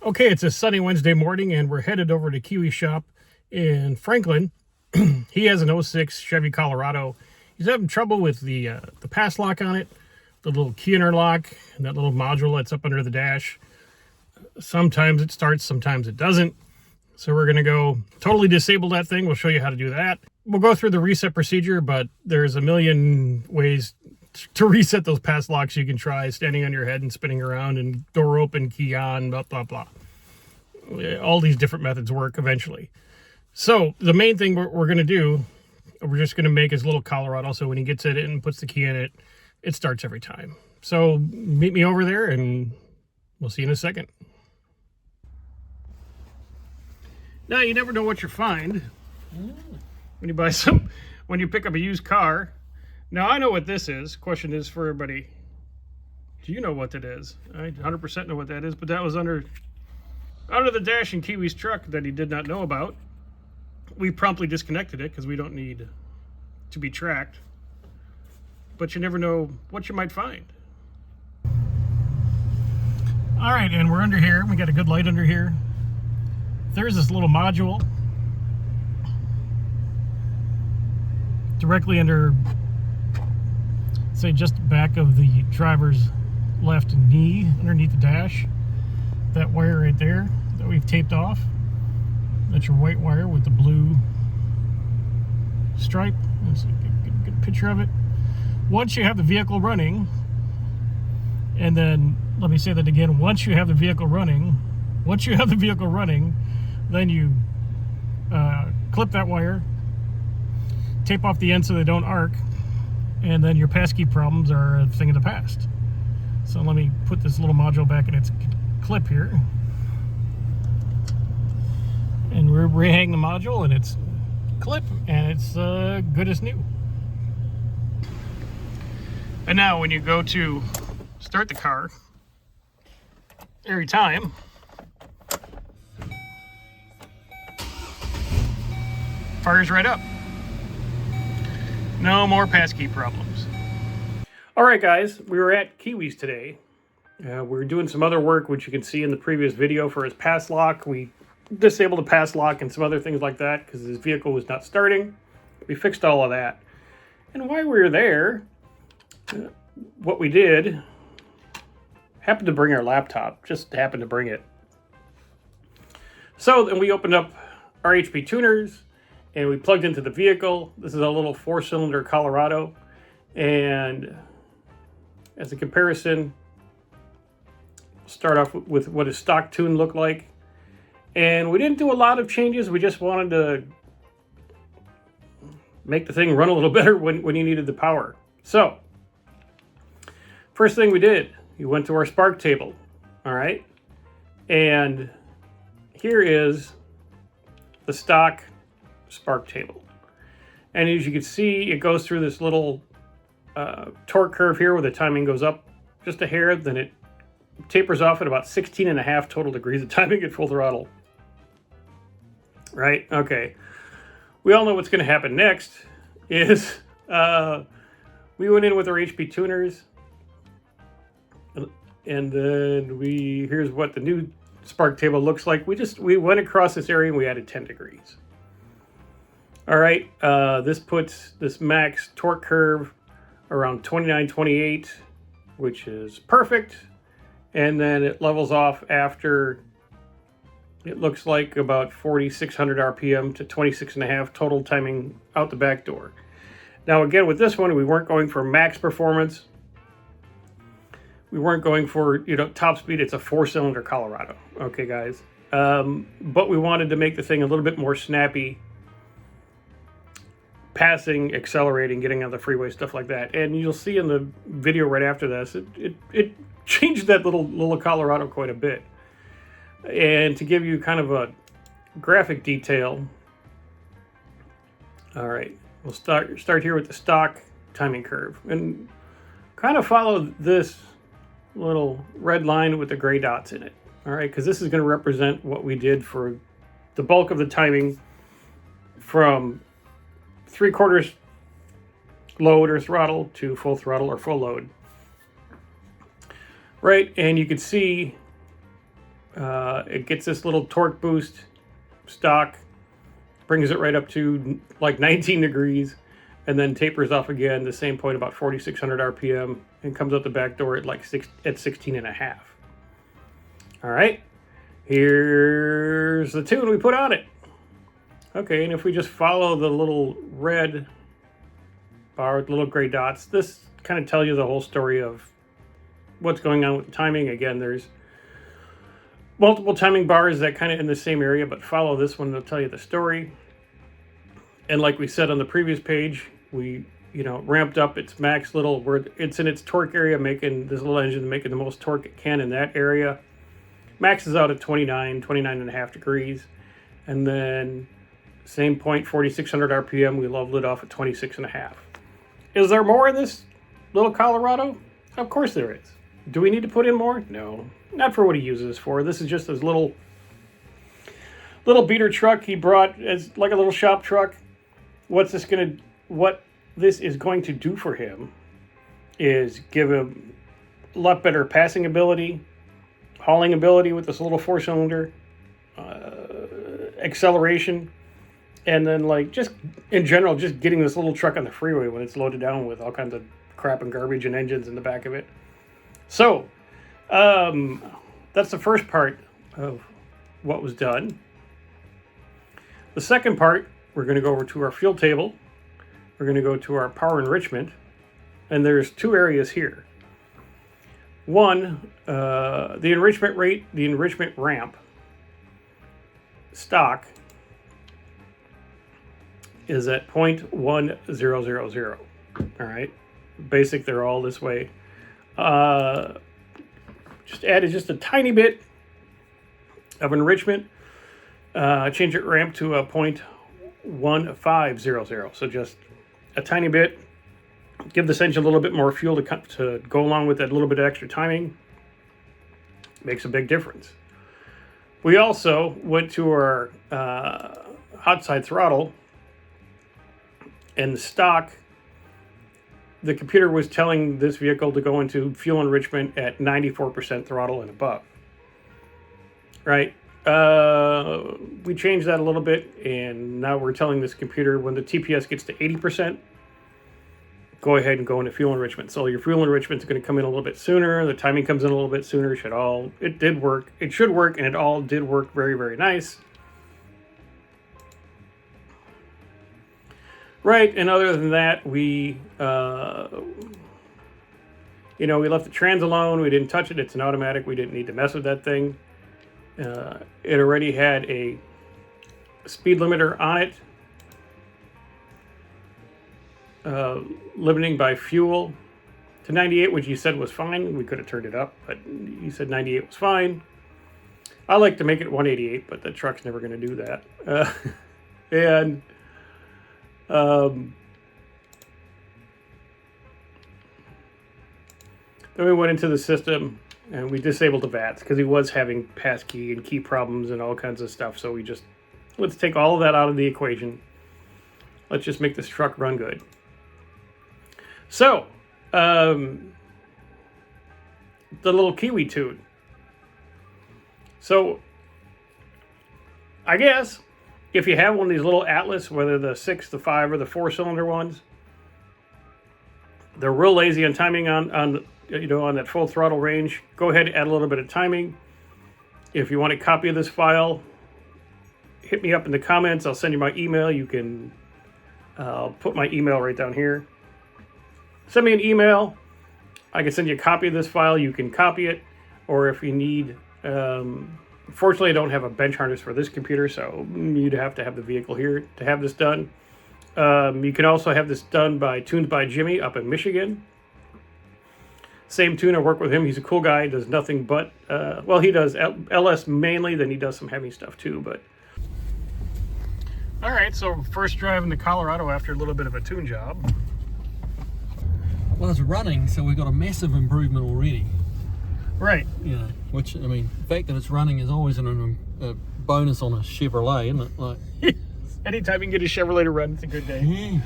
Okay, it's a sunny Wednesday morning, and we're headed over to Kiwi's shop in Franklin. He has an 06 Chevy Colorado. He's having trouble with the pass lock on it, the little key interlock, and that little module that's up under the dash. Sometimes it starts, sometimes it doesn't. So we're going to go totally disable that thing. We'll show you how to do that. We'll go through the reset procedure, but there's a million ways to reset those pass locks you can try, standing on your head and spinning around and door open, key on, blah, blah, blah. All these different methods work eventually. So the main thing we're going to do, we're just going to make his little Colorado so when he gets it and puts the key in it, it starts every time. So meet me over there and we'll see you in a second. Now, you never know what you find when you buy when you pick up a used car. Now, I know what this is. Question is for everybody, do you know what that is? I 100% know what that is, but that was under the dash in Kiwi's truck that he did not know about. We promptly disconnected it because we don't need to be tracked. But you never know what you might find. All right, and we're under here. We got a good light under here. There's this little module directly under, say, just back of the driver's left knee, underneath the dash. That wire right there that we've taped off, that's your white wire with the blue stripe. Let's see, get a picture of it. Once you have the vehicle running, and then let me say that again, once you have the vehicle running, then you clip that wire, tape off the ends so they don't arc, and then your passkey problems are a thing of the past. So let me put this little module back in its clip here, and we're rehang the module and it's clip, and it's good as new. And now when you go to start the car, every time fires right up. No more passkey problems. All right, guys, we were at Kiwi's today. We're doing some other work, which you can see in the previous video for his pass lock. We disabled the pass lock and some other things like that because his vehicle was not starting. We fixed all of that. And while we were there, what we did, happened to bring our laptop, just happened to bring it. So then we opened up our HP tuners and we plugged into the vehicle. This is a little 4-cylinder Colorado. And as a comparison, start off with what his stock tune looked like. And we didn't do a lot of changes. We just wanted to make the thing run a little better when you needed the power. So, first thing we did, we went to our spark table, all right? And here is the stock spark table. And as you can see, it goes through this little torque curve here where the timing goes up just a hair, then it tapers off at about 16.5 total degrees of timing at full throttle. Right? Okay. We all know what's going to happen next is we went in with our HP tuners, and then here's what the new spark table looks like. We went across this area and we added 10 degrees. All right. This puts this max torque curve around 29.28, which is perfect. And then it levels off after, it looks like about 4,600 RPM to 26.5 total timing out the back door. Now again, with this one, we weren't going for max performance. We weren't going for, top speed. It's a 4-cylinder Colorado. Okay, guys. But we wanted to make the thing a little bit more snappy. Passing, accelerating, getting on the freeway, stuff like that. And you'll see in the video right after this, it changed that little Colorado quite a bit. And to give you kind of a graphic detail, all right, we'll start here with the stock timing curve and kind of follow this little red line with the gray dots in it. All right, because this is going to represent what we did for the bulk of the timing from 3/4 load or throttle to full throttle or full load. Right, and you can see It gets this little torque boost stock, brings it right up to like 19 degrees, and then tapers off again, the same point, about 4,600 RPM, and comes out the back door at like 16 and a half. All right, here's the tune we put on it. Okay, and if we just follow the little red bar with the little gray dots, this kind of tells you the whole story of what's going on with the timing. Again, there's multiple timing bars that kind of in the same area, but follow this one, it'll tell you the story. And like we said on the previous page, we ramped up its max little, where it's in its torque area, making this little engine making the most torque it can in that area. Maxes out at 29 and a half degrees. And then same point, 4,600 RPM, we leveled it off at 26 and a half. Is there more in this little Colorado? Of course there is. Do we need to put in more? No, not for what he uses this for. This is just his little beater truck he brought as like a little shop truck. What this is going to do for him is give him a lot better passing ability, hauling ability with this little 4-cylinder, acceleration, and then like just in general, just getting this little truck on the freeway when it's loaded down with all kinds of crap and garbage and engines in the back of it. So that's the first part of what was done. The second part, we're going to go over to our fuel table. We're going to go to our power enrichment, and there's two areas here. One, the enrichment rate, the enrichment ramp stock is at 0.1000. All right, basic, they're all this way. Just added just a tiny bit of enrichment. Change it ramp to a 0.1500. So just a tiny bit. Give this engine a little bit more fuel to go along with that little bit of extra timing. Makes a big difference. We also went to our hot side throttle, and the stock, the computer was telling this vehicle to go into fuel enrichment at 94% throttle and above. Right? We changed that a little bit, and now we're telling this computer when the TPS gets to 80%, go ahead and go into fuel enrichment. So your fuel enrichment is going to come in a little bit sooner. The timing comes in a little bit sooner. It did work. It should work, and it all did work very, very nice. Right, and other than that, we left the trans alone. We didn't touch it. It's an automatic. We didn't need to mess with that thing. It already had a speed limiter on it, limiting by fuel to 98, which you said was fine. We could have turned it up, but you said 98 was fine. I like to make it 188, but the truck's never going to do that. Then we went into the system and we disabled the VATs because he was having passkey and key problems and all kinds of stuff. So let's take all of that out of the equation. Let's just make this truck run good. So, the little Kiwi tune. So, I guess if you have one of these little Atlas, whether the 6, the 5, or the 4-cylinder ones, they're real lazy on timing on that full throttle range. Go ahead and add a little bit of timing. If you want a copy of this file, hit me up in the comments. I'll send you my email. You can put my email right down here. Send me an email. I can send you a copy of this file. You can copy it, or if you need. Fortunately, I don't have a bench harness for this computer, so you'd have to have the vehicle here to have this done. You can also have this done by Tuned by Jimmy up in Michigan. Same tune, I work with him. He's a cool guy. Does nothing but, he does LS mainly, then he does some heavy stuff too. But all right, so first drive in the Colorado after a little bit of a tune job. Well, it's running, so we've got a massive improvement already. Right. Which, the fact that it's running is always a bonus on a Chevrolet, isn't it? Like, anytime you can get a Chevrolet to run, it's a good day. Yeah.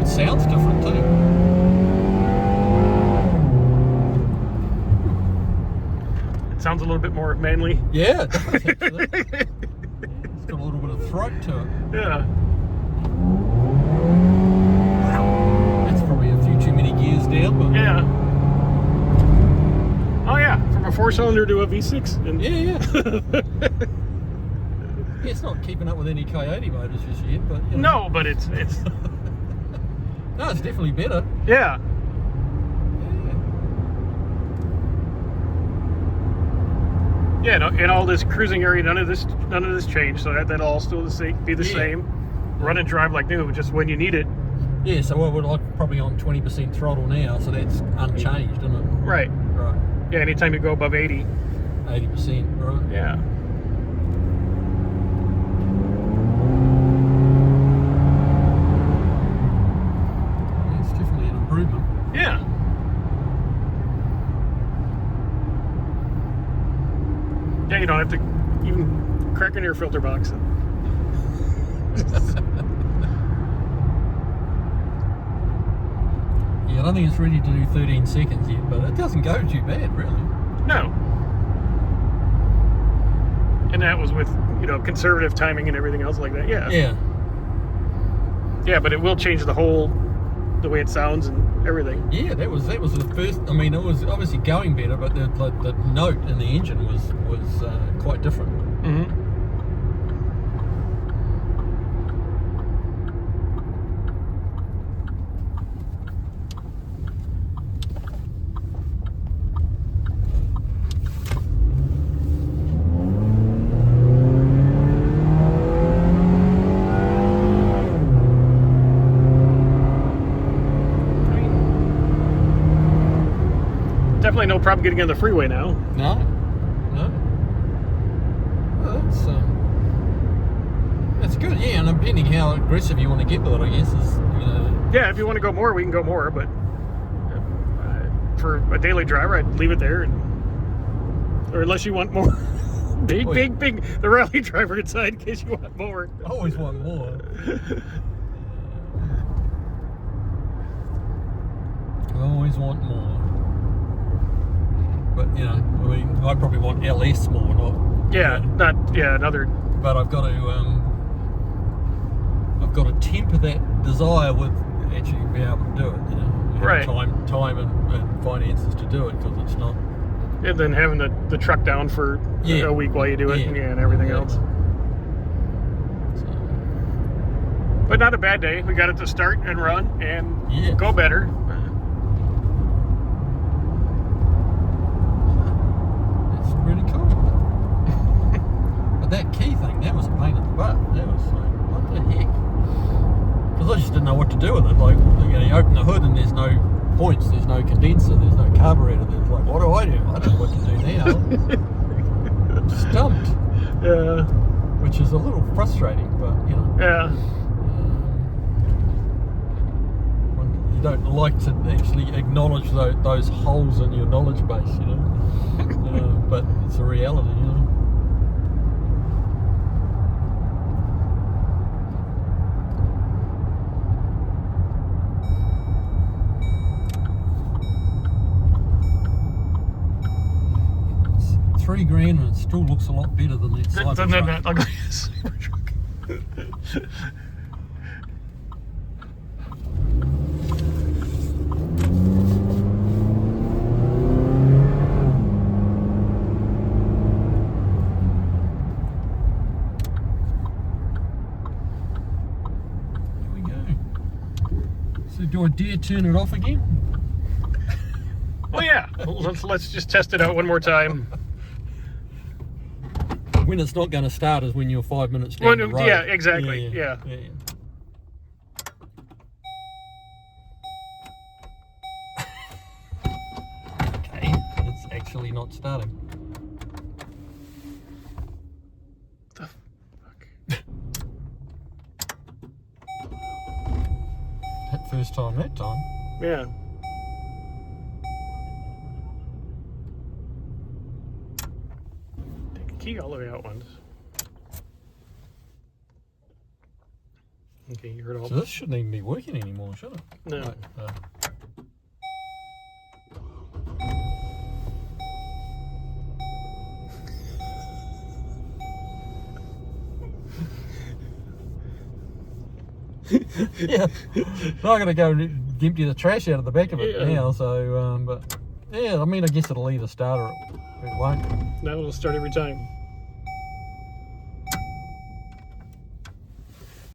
It sounds different too. little bit more manly. Yeah, it does actually. Yeah, it's got a little bit of throat to it. Yeah. That's probably a few too many gears down, but Yeah. Oh yeah, from a 4-cylinder to a V6. And yeah. Yeah, it's not keeping up with any Coyote motors just yet, but you know. No, but it's No, it's definitely better. yeah. Yeah, no, in all this cruising area, none of this changed. So that'll all still be the same. Run and drive like new, just when you need it. Yeah, so we're like probably on 20% throttle now, so that's unchanged, isn't it? Right. Right. Yeah, anytime you go above 80. 80%, right? Yeah. It's definitely an improvement. Yeah. Yeah, you don't have to even crack an air filter box. Yeah, I don't think it's ready to do 13 seconds yet, but it doesn't go too bad, really. No. And that was with, conservative timing and everything else like that. Yeah. Yeah. Yeah, but it will change the way it sounds and everything. Yeah, that was the first. I mean, it was obviously going better, but the note in the engine was quite different. Mm-hmm. Definitely no problem getting on the freeway now. No. Well, that's good. Yeah, and depending how aggressive you want to get with it, I guess is Yeah, if you want to go more, we can go more. But for a daily driver, I'd leave it there, or unless you want more. big. The rally driver inside in case you want more. I always want more. I always want more. But I probably want LS more, not. Yeah, another. But I've got to temper that desire with actually being able to do it. Have Right. Time and finances to do it, because it's not. And then having the truck down for a week while you do it, and everything else. So, but not a bad day. We got it to start and run and go better. Pretty cool. But that key thing, that was a pain in the butt. That was like, what the heck? Because I just didn't know what to do with it. Like, you open the hood and there's no points, there's no condenser, there's no carburetor. There's like, what do? I don't know what to do now. Stumped. Yeah. Which is a little frustrating, but Yeah. You don't like to actually acknowledge those holes in your knowledge base, but it's a reality, It's $3,000 and it still looks a lot better than that Cybertruck. That ugly Cybertruck. So do I dare turn it off again? Oh yeah, let's just test it out one more time. When it's not going to start is when you're 5 minutes down the road. Yeah, exactly. Yeah. Okay, it's actually not starting. The fuck? That first time, that time. Yeah. Take a key all the way out once. Okay, you heard all So this shouldn't even be working anymore, should it? No. Right, Yeah. So I'm going to go and empty the trash out of the back of it now. So, but yeah, I mean, I guess it'll either start or it won't. Now it'll start every time.